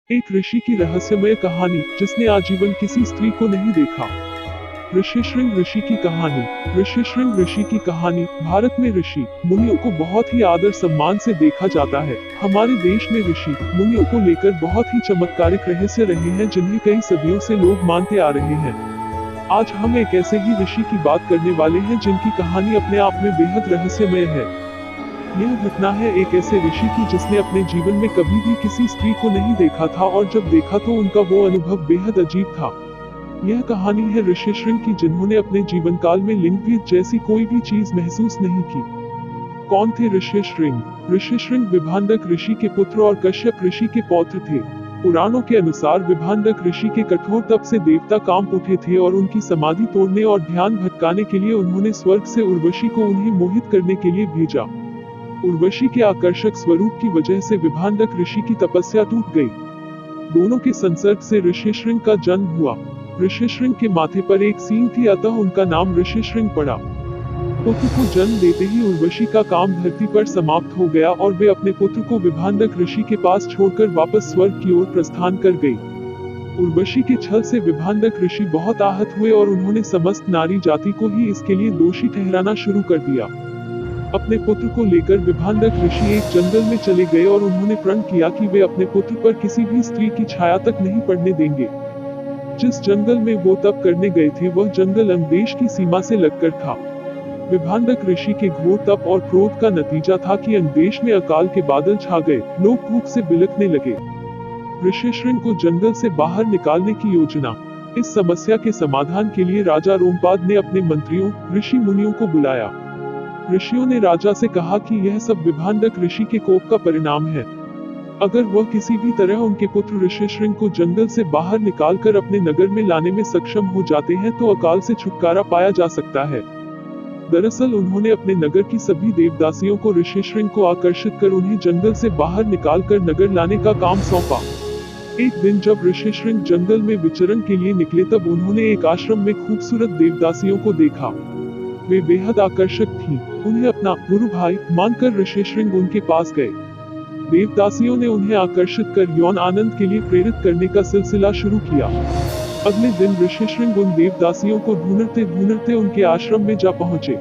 एक ऋषि की रहस्यमय कहानी जिसने आजीवन किसी स्त्री को नहीं देखा। ऋषिशृंग ऋषि की कहानी। ऋषिशृंग ऋषि की कहानी। भारत में ऋषि मुनियों को बहुत ही आदर सम्मान से देखा जाता है। हमारे देश में ऋषि मुनियों को लेकर बहुत ही चमत्कारिक रहस्य रहे हैं जिन्हें कई सदियों से लोग मानते आ रहे हैं। आज हम एक ऐसे ही ऋषि की बात करने वाले हैं जिनकी कहानी अपने आप में बेहद रहस्यमय है। यह घटना है एक ऐसे ऋषि की जिसने अपने जीवन में कभी भी किसी स्त्री को नहीं देखा था और जब देखा तो उनका वो अनुभव बेहद अजीब था। यह कहानी है ऋषिशृंग की जिन्होंने अपने जीवन काल में लिंगभेद जैसी कोई भी चीज महसूस नहीं की। कौन थे ऋषिशृंग? ऋषिशृंग विभांडक ऋषि के पुत्र और कश्यप ऋषि के पौत्र थे। पुराणों के अनुसार विभांडक ऋषि के कठोर तप से देवता कांप उठे थे और उनकी समाधि तोड़ने और ध्यान भटकाने के लिए उन्होंने स्वर्ग से उर्वशी को उन्हें मोहित करने के लिए भेजा। उर्वशी के आकर्षक स्वरूप की वजह से विभांडक ऋषि की तपस्या टूट गई। दोनों के संसर्ग से ऋषिशृंग का जन्म हुआ। ऋषिशृंग के माथे पर एक सींग थी, अतः उनका नाम ऋषिशृंग पड़ा। पुत्र को जन्म देते ही उर्वशी का काम धरती पर समाप्त हो गया और वे अपने पुत्र को विभांडक ऋषि के पास छोड़कर वापस स्वर्ग की ओर प्रस्थान कर गई। उर्वशी के छल से विभांडक ऋषि बहुत आहत हुए और उन्होंने समस्त नारी जाति को ही इसके लिए दोषी ठहराना शुरू कर दिया। अपने पुत्र को लेकर विभांडक ऋषि एक जंगल में चले गए और उन्होंने प्रण किया कि वे अपने पुत्र पर किसी भी स्त्री की छाया तक नहीं पड़ने देंगे। जिस जंगल में वो तप करने गए थे वह जंगल अंगदेश की सीमा से लगकर था। विभांडक ऋषि के घोर तप और क्रोध का नतीजा था कि अंगदेश में अकाल के बादल छा गए, लोग भूख से बिलखने लगे। ऋषिशृंग को जंगल से बाहर निकालने की योजना। इस समस्या के समाधान के लिए राजा रोमपाद ने अपने मंत्रियों ऋषि मुनियों को बुलाया। ऋषियों ने राजा से कहा कि यह सब विभांडक ऋषि के कोप का परिणाम है। अगर वह किसी भी तरह उनके पुत्र ऋषिशृंग को जंगल से बाहर निकालकर अपने नगर में लाने में सक्षम हो जाते हैं तो अकाल से छुटकारा पाया जा सकता है। दरअसल उन्होंने अपने नगर की सभी देवदासियों को ऋषिशृंग को आकर्षित कर उन्हें जंगल से बाहर निकालकर नगर लाने का काम सौंपा। एक दिन जब ऋषिशृंग जंगल में विचरण के लिए निकले तब उन्होंने एक आश्रम में खूबसूरत देवदासियों को देखा। वे बेहद आकर्षक थीं। उन्हें अपना गुरु भाई मानकर ऋषिशृंग उनके पास गए। देवदासियों ने उन्हें आकर्षित कर यौन आनंद के लिए प्रेरित करने का सिलसिला शुरू किया। अगले दिन ऋषिशृंग उन देवदासियों को ढूंढते ढूंढते उनके आश्रम में जा पहुंचे।